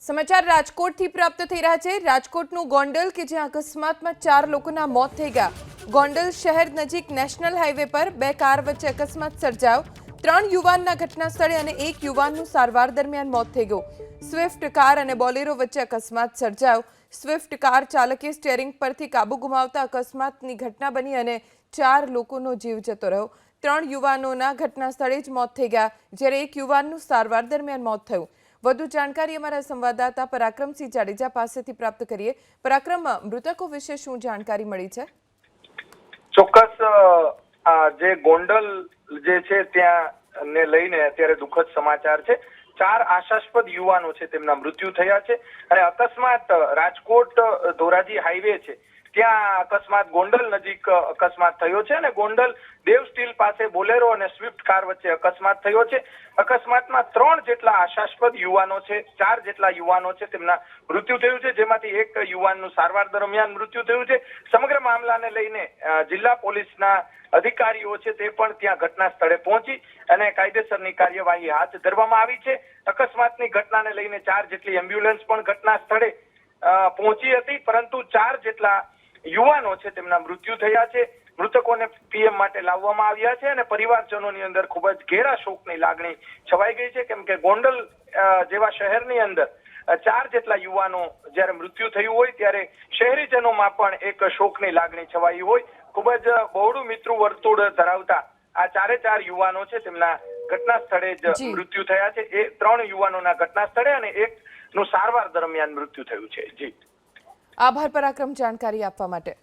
સમાચાર રાજકોટથી પ્રાપ્ત થઈ રહ્યા છે। રાજકોટનું ગોંડલ કે જ્યાં અકસ્માતમાં 4 લોકોના મોત થઈ ગયા। ગોંડલ શહેર નજીક નેશનલ હાઈવે પર 2 કાર વચ્ચે અકસ્માત સર્જાયો। 3 યુવાનના ઘટના સ્થળે અને 1 યુવાનનું સારવાર દરમિયાન મોત થઈ ગયું। સ્વિફ્ટ કાર અને બોલેરો વચ્ચે અકસ્માત સર્જાયો। સ્વિફ્ટ કાર ચાલકે સ્ટીયરિંગ પરથી કાબુ ગુમાવતા અકસ્માતની ઘટના બની અને 4 લોકોનો જીવ જતો રહ્યો। 3 યુવાનોના ઘટના સ્થળે જ મોત થઈ ગયા, જ્યારે 1 યુવાનનું સારવાર દરમિયાન મોત થયું। વધુ જાણકારી અમારા સંવાદદાતા પરાક્રમસિંહ જાડેજા પાસેથી પ્રાપ્ત કરીએ। પરાક્રમ, મૃતકો વિશે શું જાણકારી મળી છે? ચોક્કસ જે ગોંડલ જે છે ત્યાં ને લઈને અત્યારે દુઃખદ સમાચાર છે। 4 આશાસ્પદ યુવાનો છે તેમના મૃત્યુ થયા છે અને અકસ્માત રાજકોટ ધોરાજી હાઈવે છે ત્યાં અકસ્માત ગોંડલ નજીક અકસ્માત થયો છે અને ગોંડલ દેવ સ્ટીલ પાસે બોલેરો અને સ્વિફ્ટ કાર વચ્ચે અકસ્માત થયો છે। અકસ્માતમાં 3 જેટલા આશાસ્પદ યુવાનો છે, 4 જેટલા યુવાનો છે તેમના મૃત્યુ થયું છે, જેમાંથી 1 યુવાનનું સારવાર દરમિયાન મૃત્યુ થયું છે। સમગ્ર મામલાને લઈને જિલ્લા પોલીસના અધિકારીઓ છે તે પણ ત્યાં ઘટના સ્થળે પહોંચી અને કાયદેસરની કાર્યવાહી હાથ ધરવામાં આવી છે। અકસ્માતની ઘટનાને લઈને 4 જેટલી એમ્બ્યુલન્સ પણ ઘટના સ્થળે પહોંચી હતી, પરંતુ 4 જેટલા યુવાનો છે તેમના મૃત્યુ થયા છે। મૃતકોને પીએમ માટે લાવવામાં આવ્યા છે અને પરિવારજનોની અંદર ખૂબ જ ઘેરા શોકની લાગણી છવાઈ ગઈ છે, કેમ કે ગોંડલ જેવા શહેરની અંદર 4 જેટલા યુવાનો જ્યારે મૃત્યુ થયું હોય ત્યારે શહેરીજનોમાં પણ એક શોકની લાગણી છવાઈ હોય। ખૂબ જ બહોળું મિત્ર વર્તુળ ધરાવતા આ 4 યુવાનો છે તેમના ઘટના સ્થળે જ મૃત્યુ થયા છે। એ 3 યુવાનોના ઘટના સ્થળે અને 1નું સારવાર દરમિયાન મૃત્યુ થયું છે। જી, આભાર પરાક્રમ, જાણકારી આપવા માટે।